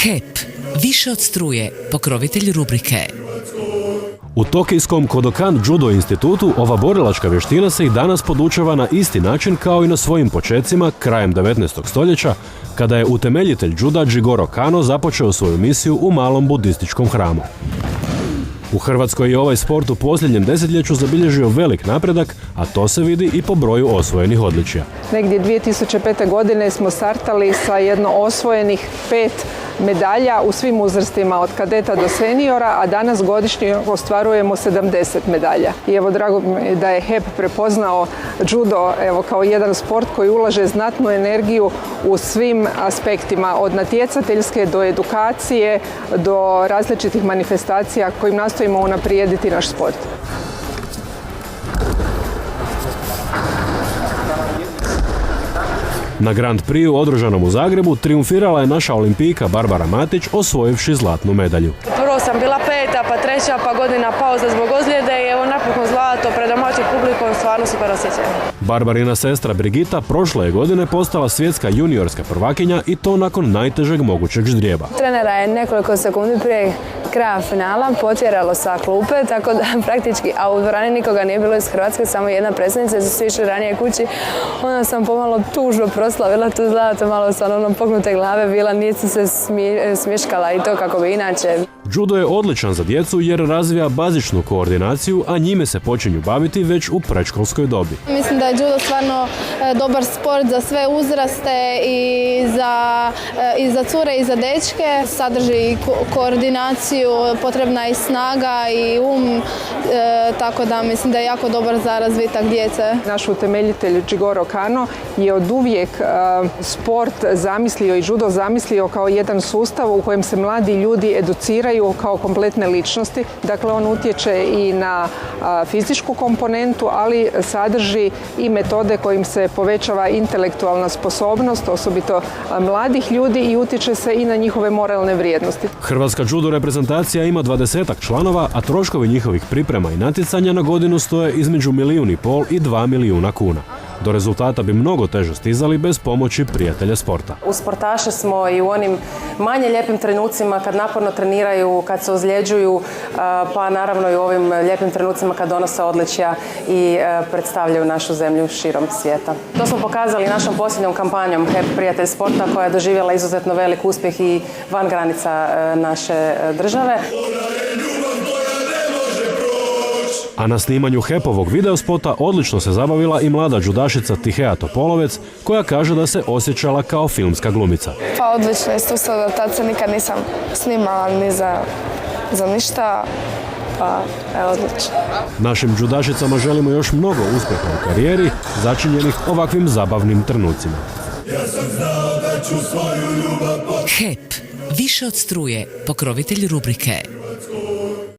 HEP, više od struje, pokrovitelj rubrike. U tokijskom Kodokan Judo institutu ova borilačka vještina se i danas podučava na isti način kao i na svojim počecima krajem 19. stoljeća, kada je utemeljitelj juda Jigoro Kano započeo svoju misiju u malom budističkom hramu. U Hrvatskoj je ovaj sport u posljednjem desetljeću zabilježio velik napredak, a to se vidi i po broju osvojenih odličja. Negdje 2005. godine smo startali sa jedno osvojenih 5 medalja u svim uzrastima od kadeta do seniora, a danas godišnje ostvarujemo 70 medalja. I evo, drago mi je da je HEP prepoznao judo kao jedan sport koji ulaže znatnu energiju u svim aspektima, od natjecateljske do edukacije, do različitih manifestacija kojim nastojimo unaprijediti naš sport. Na Grand Prixu održanom u Zagrebu triumfirala je naša olimpijka Barbara Matić, osvojivši zlatnu medalju. Prvo sam bila 5., pa 3., pa godina pauza zbog ozljede i evo napokon zlato pred domaćim publikom, stvarno super osjećaj. Barbarina sestra Brigita prošle je godine postala svjetska juniorska prvakinja i to nakon najtežeg mogućeg ždrijeba. Trenera je nekoliko sekundi prije kraja finala potjeralo sa klupe, tako da praktički, a u dvorani nikoga nije bilo iz Hrvatske, samo jedna predsjednica, su svi išli ranije kući. Onda sam pomalo tužno proslavila tu zlato, malo sa onom pognute glave bila, nisam se smješkala i to kako bi inače. Judo je odličan za djecu jer razvija bazičnu koordinaciju, a njime se počinju baviti već u predškolskoj dobi. Mislim da je judo stvarno dobar sport za sve uzraste i za cure i za dečke. Sadrži koordinaciju, potrebna je snaga i tako da mislim da je jako dobar za razvitak djece. Naš utemeljitelj Jigoro Kano je oduvijek sport zamislio i judo zamislio kao jedan sustav u kojem se mladi ljudi educiraju kao kompletne ličnosti. Dakle, on utječe i na fizičku komponentu, ali sadrži i metode kojim se povećava intelektualna sposobnost, osobito mladih ljudi, i utječe se i na njihove moralne vrijednosti. Hrvatska judo reprezentacija ima 20-ak članova, a troškovi njihovih priprema i natjecanja na godinu stoje između 1,5 milijuna i 2 milijuna kuna. Do rezultata bi mnogo teže stizali bez pomoći prijatelja sporta. U sportaše smo i u onim manje lijepim trenucima kad naporno treniraju, kad se ozljeđuju, pa naravno i u ovim lijepim trenucima kad donose odličja i predstavljaju našu zemlju širom svijeta. To smo pokazali našom posljednjom kampanjom HEP Prijatelj sporta, koja je doživjela izuzetno velik uspjeh i van granica naše države. A na snimanju HEP-ovog videospota odlično se zabavila i mlada judašica Tihea Topolovec, koja kaže da se osjećala kao filmska glumica. Pa odlično je iskustvo, da tad se nikad nisam snimala ni za ništa, pa je odlično. Našim judašicama želimo još mnogo uspjeha u karijeri, začinjenih ovakvim zabavnim trenucima. HEP, više od struje, pokrovitelj rubrike.